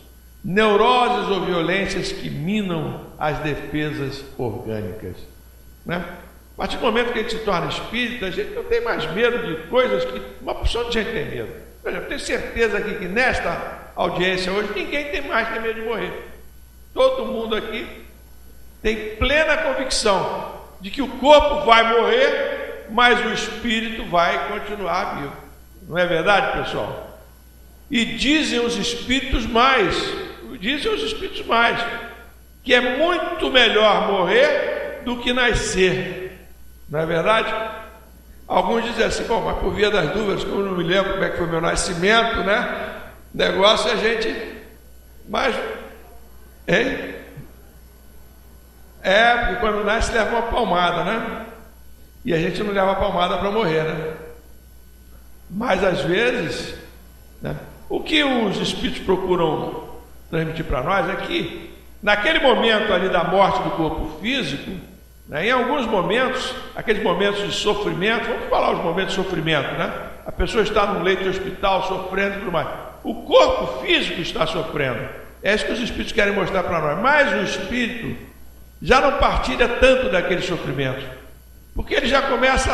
neuroses ou violências que minam as defesas orgânicas. A partir do momento que a gente se torna espírita, a gente não tem mais medo de coisas que uma porção de gente tem medo. Por exemplo, eu tenho certeza aqui que nesta audiência hoje ninguém tem mais medo de morrer. Todo mundo aqui tem plena convicção de que o corpo vai morrer, mas o espírito vai continuar vivo. Não é verdade, pessoal? E dizem os espíritos mais, que é muito melhor morrer do que nascer. Não é verdade? Alguns dizem assim, mas por via das dúvidas, como eu não me lembro como é que foi meu nascimento, O negócio é a gente... Mas... Hein? Porque quando nasce leva uma palmada, E a gente não leva a palmada para morrer, Mas às vezes, o que os espíritos procuram transmitir para nós é que naquele momento ali da morte do corpo físico, em alguns momentos, aqueles momentos de sofrimento, vamos falar os momentos de sofrimento, A pessoa está num leito de hospital sofrendo e tudo mais. O corpo físico está sofrendo. É isso que os espíritos querem mostrar para nós. Mas o espírito já não partilha tanto daquele sofrimento, porque ele já começa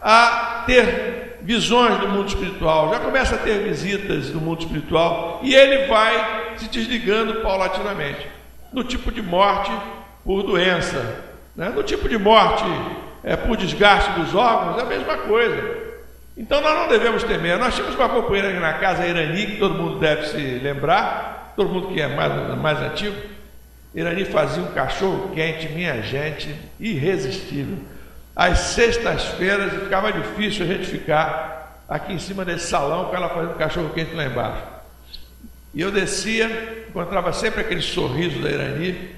a ter visões do mundo espiritual, já começa a ter visitas do mundo espiritual, e ele vai se desligando paulatinamente. No tipo de morte por doença, no tipo de morte por desgaste dos órgãos, é a mesma coisa. Então nós não devemos temer. Nós tínhamos uma companheira aqui na casa, a Irani, que todo mundo deve se lembrar, todo mundo que é mais antigo. Irani fazia um cachorro quente, minha gente, irresistível. Às sextas-feiras ficava difícil a gente ficar aqui em cima desse salão com ela fazendo cachorro quente lá embaixo. E eu descia, encontrava sempre aquele sorriso da Irani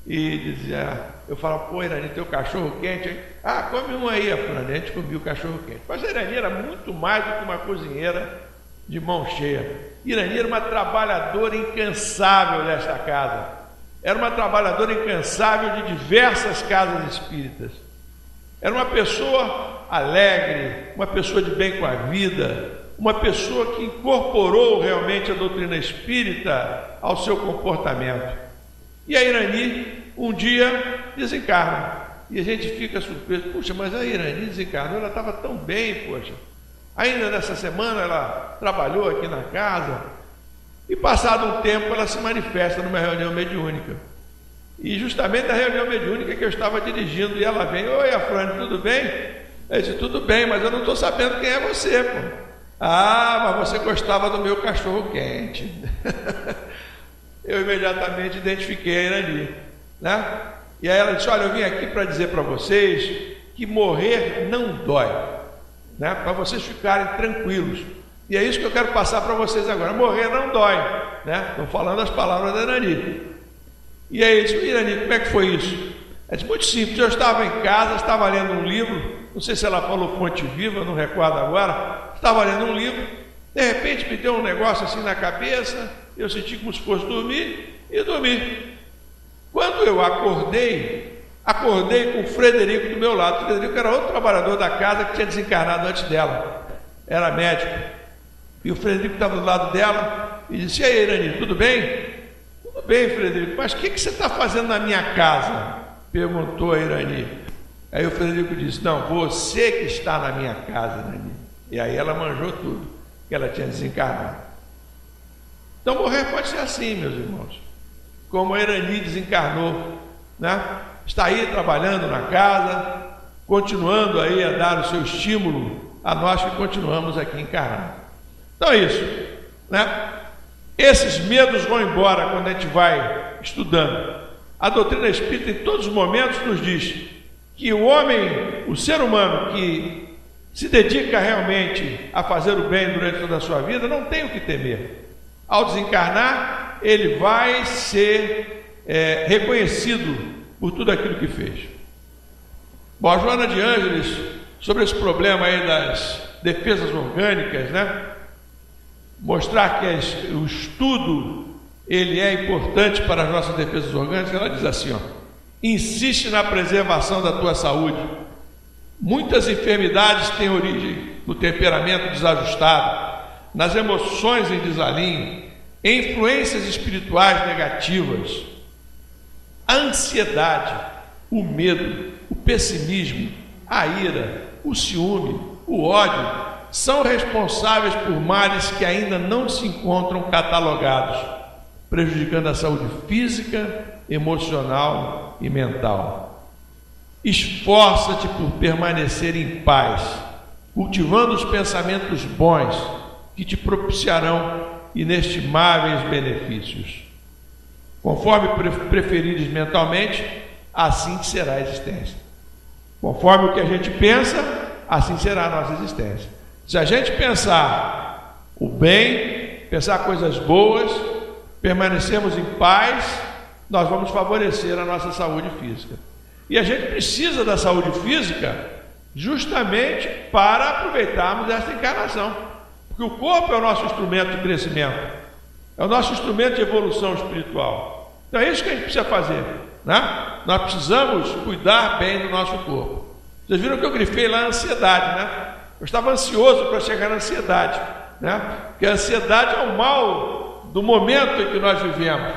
e dizia, eu falava, Irani, teu cachorro quente, hein? Come um aí, Afrânio. A gente comia o cachorro quente. Mas a Irani era muito mais do que uma cozinheira de mão cheia. Irani era uma trabalhadora incansável desta casa. Era uma trabalhadora incansável de diversas casas espíritas. Era uma pessoa alegre, uma pessoa de bem com a vida, uma pessoa que incorporou realmente a doutrina espírita ao seu comportamento. E a Irani, um dia, desencarna. E a gente fica surpreso. Puxa, mas a Irani desencarnou, ela estava tão bem, poxa. Ainda nessa semana ela trabalhou aqui na casa. E passado um tempo ela se manifesta numa reunião mediúnica. E justamente na reunião mediúnica que eu estava dirigindo, e ela vem, oi Afrânio, tudo bem? Eu disse, tudo bem, mas eu não estou sabendo quem é você, mas você gostava do meu cachorro quente. Eu imediatamente identifiquei a Irani, E aí ela disse, olha, eu vim aqui para dizer para vocês que morrer não dói, para vocês ficarem tranquilos. E é isso que eu quero passar para vocês agora. Morrer não dói, né? Estou falando as palavras da Irani. E aí ele disse: Irani, como é que foi isso? É muito simples. Eu estava em casa, estava lendo um livro, não sei se ela falou Fonte Viva, não recordo agora. Estava lendo um livro, de repente me deu um negócio assim na cabeça, eu senti como se fosse dormir e dormi. Quando eu acordei com o Frederico do meu lado. O Frederico era outro trabalhador da casa que tinha desencarnado antes dela, era médico. E o Frederico estava do lado dela e disse: e aí, Irani, tudo bem? Tudo bem, Frederico, mas o que você está fazendo na minha casa? Perguntou a Irani. Aí o Frederico disse: não, você que está na minha casa, Irani. E aí ela manjou tudo, que ela tinha desencarnado. Então morrer pode ser assim, meus irmãos, como a Irani desencarnou, né? Está aí trabalhando na casa, continuando aí a dar o seu estímulo a nós que continuamos aqui encarnados. Então é isso, né? Esses medos vão embora quando a gente vai estudando. A doutrina espírita em todos os momentos nos diz que o homem, o ser humano que se dedica realmente a fazer o bem durante toda a sua vida, não tem o que temer. Ao desencarnar, ele vai ser reconhecido por tudo aquilo que fez. Bom, a Joana de Ângeles, sobre esse problema aí das defesas orgânicas, né? Mostrar que o estudo ele é importante para as nossas defesas orgânicas, ela diz assim, ó: insiste na preservação da tua saúde. Muitas enfermidades têm origem no temperamento desajustado, nas emoções em desalinho, em influências espirituais negativas. A ansiedade, o medo, o pessimismo, a ira, o ciúme, o ódio são responsáveis por males que ainda não se encontram catalogados, prejudicando a saúde física, emocional e mental. Esforça-te por permanecer em paz, cultivando os pensamentos bons que te propiciarão inestimáveis benefícios. Conforme preferires mentalmente, assim será a existência. Conforme o que a gente pensa, assim será a nossa existência. Se a gente pensar o bem, pensar coisas boas, permanecermos em paz, nós vamos favorecer a nossa saúde física. E a gente precisa da saúde física justamente para aproveitarmos esta encarnação. Porque o corpo é o nosso instrumento de crescimento, é o nosso instrumento de evolução espiritual. Então é isso que a gente precisa fazer, né? Nós precisamos cuidar bem do nosso corpo. Vocês viram que eu grifei lá a ansiedade, né? Eu estava ansioso para chegar na ansiedade, né? Porque a ansiedade é o mal do momento em que nós vivemos,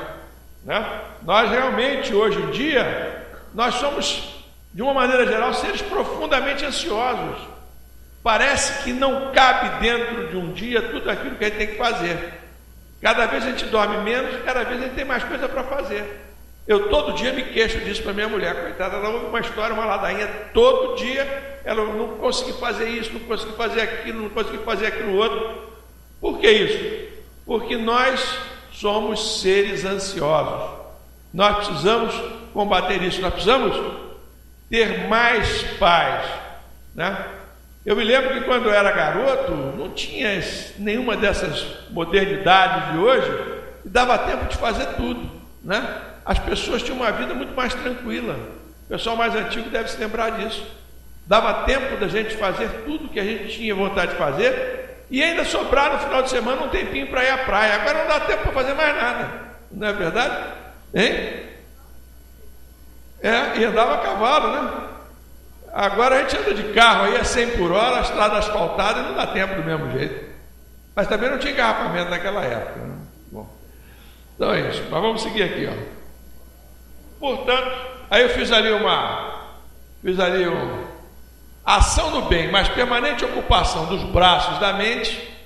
né? Nós realmente, hoje em dia, nós somos, de uma maneira geral, seres profundamente ansiosos. Parece que não cabe dentro de um dia tudo aquilo que a gente tem que fazer. Cada vez a gente dorme menos, cada vez a gente tem mais coisa para fazer. Eu todo dia me queixo disso para minha mulher, coitada, ela ouve uma história, uma ladainha, todo dia ela não consegui fazer isso, não consegui fazer aquilo, não consegui fazer aquilo outro. Por que isso? Porque nós somos seres ansiosos. Nós precisamos combater isso, nós precisamos ter mais paz, né? Eu me lembro que quando eu era garoto, não tinha nenhuma dessas modernidades de hoje, e dava tempo de fazer tudo, né? As pessoas tinham uma vida muito mais tranquila. O pessoal mais antigo deve se lembrar disso. Dava tempo da gente fazer tudo que a gente tinha vontade de fazer, e ainda sobrar no final de semana um tempinho para ir à praia. Agora não dá tempo para fazer mais nada, não é verdade? Hein? E andava a cavalo, né? Agora a gente anda de carro aí a 100 por hora, a estrada asfaltada, e não dá tempo do mesmo jeito. Mas também não tinha engarrafamento naquela época, né? Bom, então é isso. Mas vamos seguir aqui, ó. Portanto, aí eu fiz ali uma ação do bem, mas permanente ocupação dos braços da mente,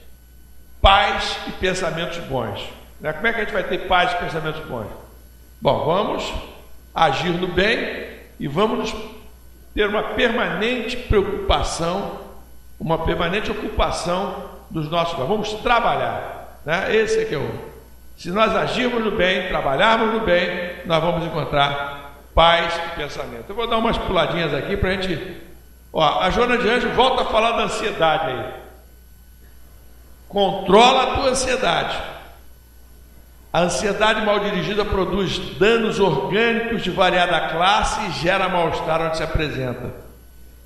paz e pensamentos bons. Né? Como é que a gente vai ter paz e pensamentos bons? Bom, vamos agir no bem e vamos ter uma permanente preocupação, uma permanente ocupação dos nossos braços. Vamos trabalhar, né? Esse é que é o... Se nós agirmos no bem, trabalharmos no bem, nós vamos encontrar paz e pensamento. Eu vou dar umas puladinhas aqui para a gente... Ó, a Joana de Ângeles volta a falar da ansiedade aí. Controla a tua ansiedade. A ansiedade mal dirigida produz danos orgânicos de variada classe e gera mal-estar onde se apresenta.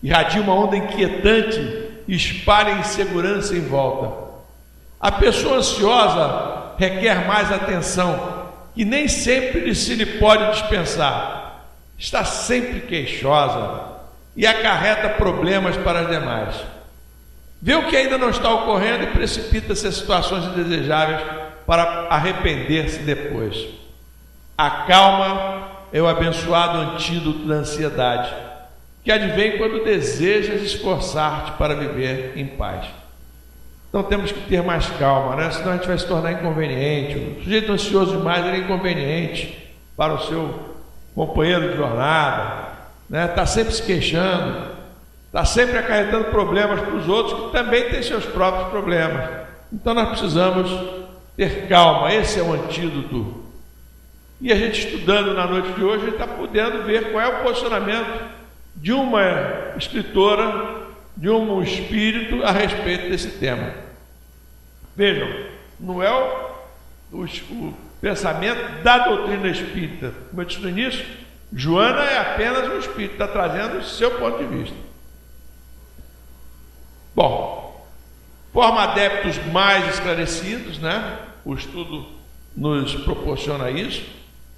Irradia uma onda inquietante e espalha insegurança em volta. A pessoa ansiosa requer mais atenção, que nem sempre se lhe pode dispensar. Está sempre queixosa e acarreta problemas para as demais. Vê o que ainda não está ocorrendo e precipita-se a situações indesejáveis para arrepender-se depois. A calma é o abençoado antídoto da ansiedade, que advém quando desejas esforçar-te para viver em paz. Então temos que ter mais calma, né? Senão a gente vai se tornar inconveniente. O sujeito ansioso demais é inconveniente para o seu companheiro de jornada, né? Está sempre se queixando, está sempre acarretando problemas para os outros que também têm seus próprios problemas. Então nós precisamos ter calma, esse é o antídoto. E a gente estudando na noite de hoje, a gente está podendo ver qual é o posicionamento de uma escritora, de um espírito a respeito desse tema. Vejam, não é o pensamento da doutrina espírita. Como eu disse no início, Joana é apenas um espírito, está trazendo o seu ponto de vista. Bom, forma adeptos mais esclarecidos, né? O estudo nos proporciona isso,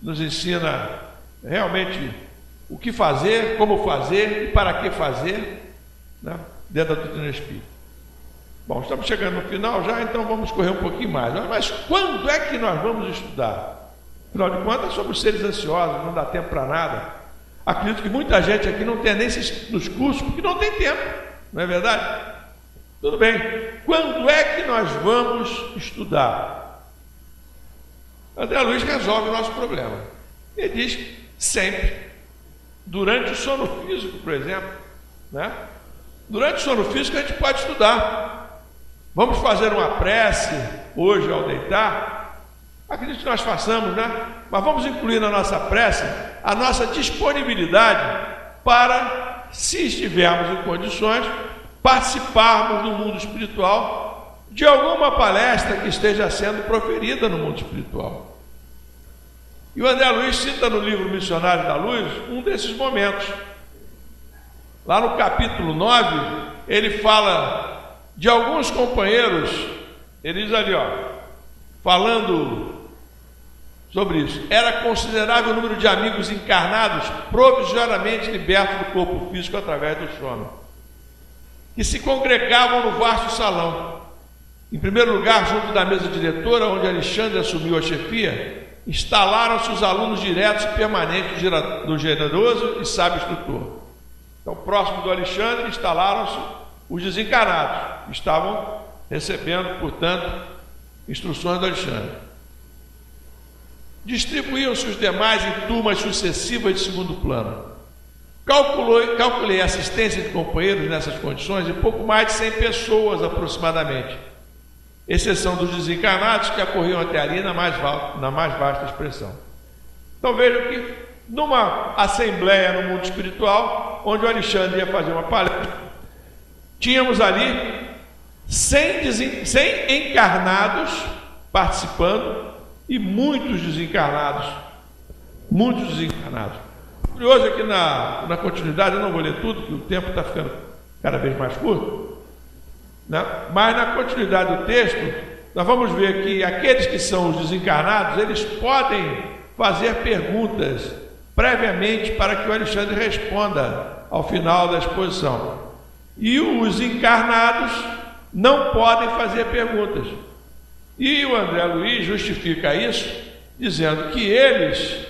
nos ensina realmente o que fazer, como fazer e para que fazer, né? Dentro da doutrina espírita. Bom, estamos chegando no final já, então vamos correr um pouquinho mais. Mas quando é que nós vamos estudar? Afinal de contas, somos seres ansiosos, não dá tempo para nada. Acredito que muita gente aqui não tem nem nos cursos, porque não tem tempo, não é verdade? Tudo bem. Quando é que nós vamos estudar? André Luiz resolve o nosso problema. Ele diz que sempre, durante o sono físico, por exemplo, né? Durante o sono físico a gente pode estudar. Vamos fazer uma prece hoje ao deitar? Acredito que nós façamos, né? Mas vamos incluir na nossa prece a nossa disponibilidade para, se estivermos em condições, participarmos do mundo espiritual de alguma palestra que esteja sendo proferida no mundo espiritual. E o André Luiz cita no livro Missionários da Luz um desses momentos. Lá no capítulo 9, ele fala de alguns companheiros, ele diz ali, falando sobre isso, era considerável o número de amigos encarnados provisoriamente libertos do corpo físico através do sono, que se congregavam no vasto salão. Em primeiro lugar, junto da mesa diretora, onde Alexandre assumiu a chefia, instalaram-se os alunos diretos e permanentes do generoso e sábio instrutor. Então, próximo do Alexandre, instalaram-se os desencarnados, que estavam recebendo, portanto, instruções do Alexandre. Distribuíam-se os demais em turmas sucessivas de segundo plano. Calculei a assistência de companheiros nessas condições em pouco mais de 100 pessoas aproximadamente, exceção dos desencarnados que acorriam até ali na mais vasta expressão. Então vejam que numa assembleia no mundo espiritual, onde o Alexandre ia fazer uma palestra, tínhamos ali 100 encarnados participando e muitos desencarnados. Curioso é que na continuidade, eu não vou ler tudo, porque o tempo está ficando cada vez mais curto, né? Mas na continuidade do texto, nós vamos ver que aqueles que são os desencarnados, eles podem fazer perguntas previamente para que o Alexandre responda ao final da exposição. E os encarnados não podem fazer perguntas. E o André Luiz justifica isso, dizendo que eles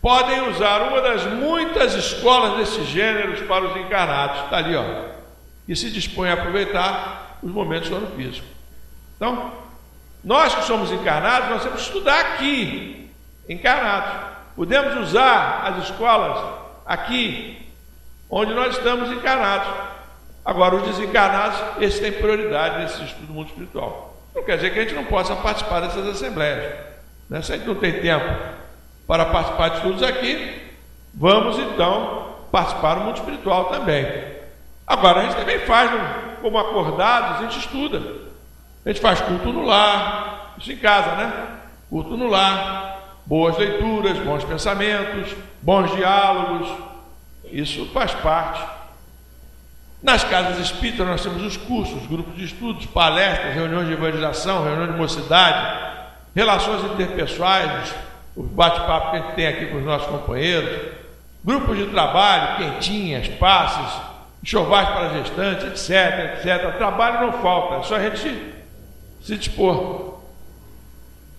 podem usar uma das muitas escolas desses gêneros para os encarnados. Está ali, que se dispõem a aproveitar os momentos do sono físico. Então, nós que somos encarnados, nós temos que estudar aqui, encarnados. Podemos usar as escolas aqui, onde nós estamos encarnados. Agora, os desencarnados, esses têm prioridade nesse estudo do mundo espiritual. Não quer dizer que a gente não possa participar dessas assembleias, né? Se a gente não tem tempo para participar de estudos aqui, vamos então participar do mundo espiritual também. Agora, a gente também faz, como acordados, a gente estuda. A gente faz culto no lar, isso em casa, né? Culto no lar, boas leituras, bons pensamentos, bons diálogos, isso faz parte. Nas casas espíritas nós temos os cursos, grupos de estudos, palestras, reuniões de evangelização, reuniões de mocidade, relações interpessoais, o bate-papo que a gente tem aqui com os nossos companheiros, grupos de trabalho, quentinhas, passes, enxovais para gestantes, etc, etc. Trabalho não falta, é só a gente se dispor.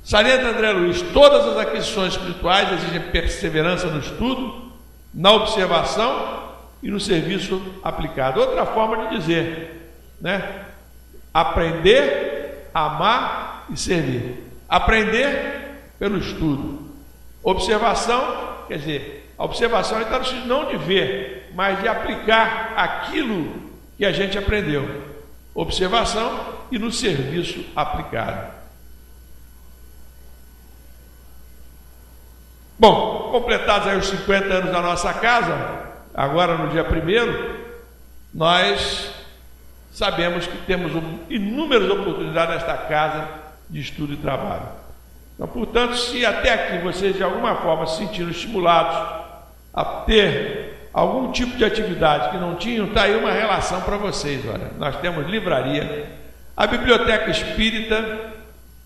Salienta André Luiz, todas as aquisições espirituais exigem perseverança no estudo, na observação e no serviço aplicado. Outra forma de dizer, né? Aprender, amar e servir. Aprender pelo estudo. Observação, quer dizer, a observação está no sentido não de ver, mas de aplicar aquilo que a gente aprendeu. Observação e no serviço aplicado. Bom, completados aí os 50 anos da nossa casa, agora no dia 1º, nós sabemos que temos inúmeras oportunidades nesta casa de estudo e trabalho. Então, portanto, se até aqui vocês de alguma forma se sentiram estimulados a ter algum tipo de atividade que não tinham, está aí uma relação para vocês. Olha, nós temos livraria, a biblioteca espírita,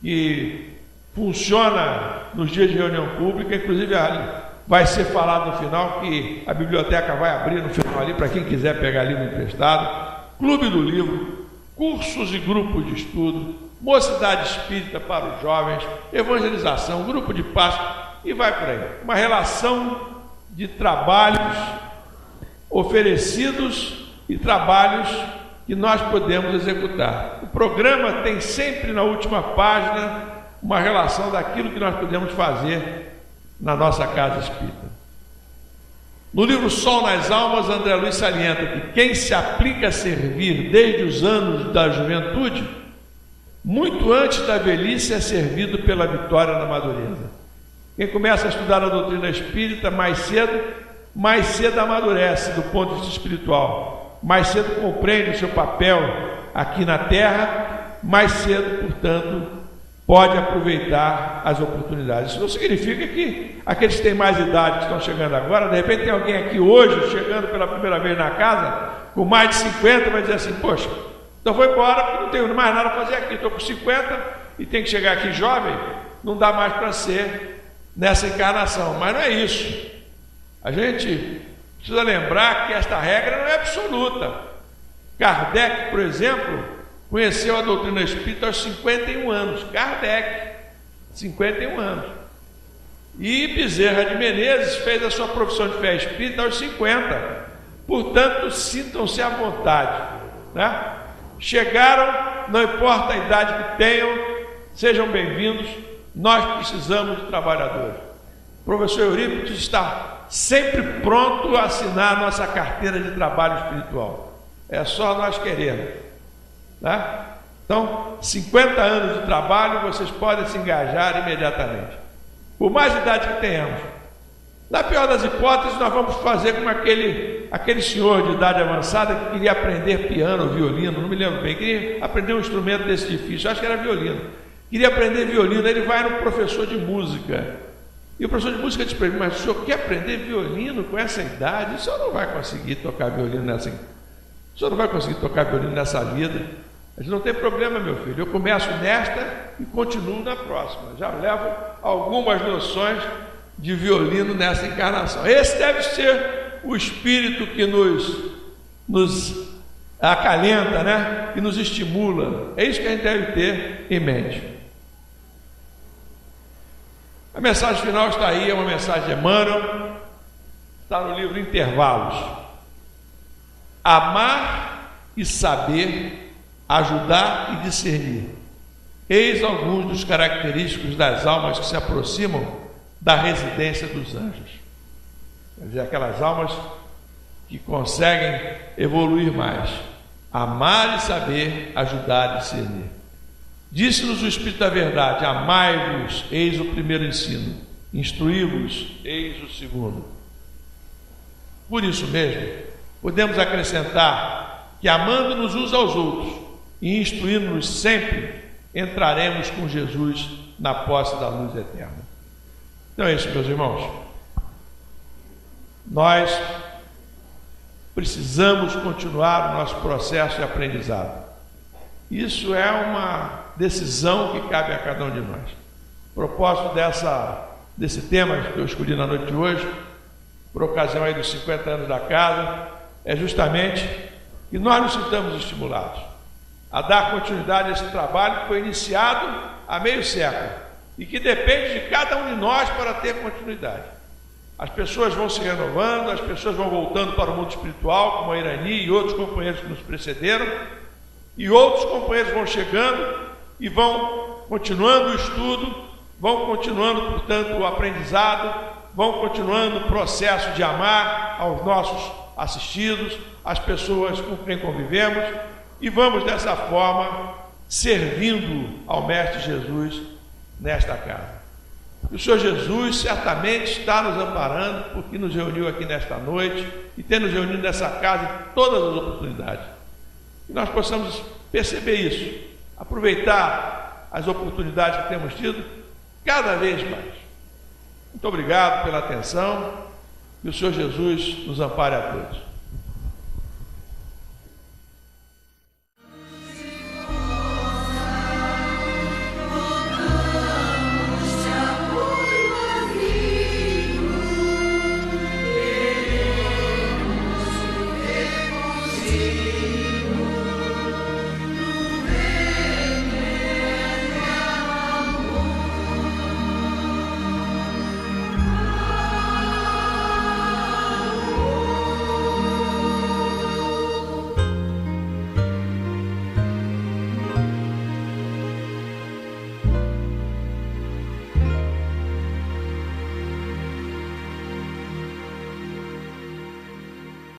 que funciona nos dias de reunião pública, inclusive vai ser falado no final que a biblioteca vai abrir no final ali para quem quiser pegar livro emprestado, clube do livro, cursos e grupos de estudo, mocidade espírita para os jovens, evangelização, grupo de paz e vai por aí. Uma relação de trabalhos oferecidos e trabalhos que nós podemos executar. O programa tem sempre na última página uma relação daquilo que nós podemos fazer na nossa casa espírita. No livro Sol nas Almas, André Luiz salienta que quem se aplica a servir desde os anos da juventude, muito antes da velhice é servido pela vitória na madureza. Quem começa a estudar a doutrina espírita mais cedo amadurece do ponto de vista espiritual, mais cedo compreende o seu papel aqui na Terra, mais cedo, portanto, pode aproveitar as oportunidades. Isso não significa que aqueles que têm mais idade que estão chegando agora, de repente tem alguém aqui hoje, chegando pela primeira vez na casa, com mais de 50, vai dizer assim, poxa, então vou embora porque não tenho mais nada a fazer aqui, estou com 50 e tenho que chegar aqui jovem, não dá mais para ser nessa encarnação. Mas não é isso. A gente precisa lembrar que esta regra não é absoluta. Kardec, por exemplo, conheceu a doutrina espírita aos 51 anos. Kardec, 51 anos. E Bezerra de Menezes fez a sua profissão de fé espírita aos 50. Portanto, sintam-se à vontade, né? Chegaram, não importa a idade que tenham, sejam bem-vindos. Nós precisamos de trabalhadores. O professor Eurípides está sempre pronto a assinar a nossa carteira de trabalho espiritual. É só nós queremos. Tá? Então, 50 anos de trabalho, vocês podem se engajar imediatamente. Por mais idade que tenhamos. Na pior das hipóteses, nós vamos fazer como aquele senhor de idade avançada que queria aprender piano, violino, não me lembro bem, queria aprender um instrumento desse difícil, acho que era violino. Queria aprender violino, ele vai no professor de música. E o professor de música diz para ele, mas o senhor quer aprender violino com essa idade? O senhor não vai conseguir tocar violino nessa vida. O senhor não vai conseguir tocar violino nessa vida. A gente não tem problema, meu filho. Eu começo nesta e continuo na próxima. Já levo algumas noções de violino nessa encarnação. Esse deve ser o espírito que nos acalenta, né? Que nos estimula. É isso que a gente deve ter em mente. A mensagem final está aí, é uma mensagem de Emmanuel, está no livro Intervalos. Amar e saber, ajudar e discernir. Eis alguns dos característicos das almas que se aproximam da residência dos anjos. Quer dizer, aquelas almas que conseguem evoluir mais. Amar e saber, ajudar e discernir. Disse-nos o Espírito da Verdade, amai-vos, eis o primeiro ensino, instruí-vos, eis o segundo. Por isso mesmo, podemos acrescentar que amando-nos uns aos outros e instruindo-nos sempre, entraremos com Jesus na posse da luz eterna. Então é isso, meus irmãos. Nós precisamos continuar o nosso processo de aprendizado. Isso é uma decisão que cabe a cada um de nós. O propósito desse tema que eu escolhi na noite de hoje, por ocasião aí dos 50 anos da casa, é justamente que nós nos sintamos estimulados a dar continuidade a esse trabalho que foi iniciado há meio século e que depende de cada um de nós para ter continuidade. As pessoas vão se renovando, as pessoas vão voltando para o mundo espiritual, como a Irani e outros companheiros que nos precederam, e outros companheiros vão chegando e vão continuando o estudo, vão continuando, portanto, o aprendizado, vão continuando o processo de amar aos nossos assistidos, as pessoas com quem convivemos, e vamos dessa forma servindo ao Mestre Jesus nesta casa. O Senhor Jesus certamente está nos amparando, porque nos reuniu aqui nesta noite e tem nos reunido nessa casa em todas as oportunidades. Que nós possamos perceber isso, aproveitar as oportunidades que temos tido cada vez mais. Muito obrigado pela atenção, que o Senhor Jesus nos ampare a todos.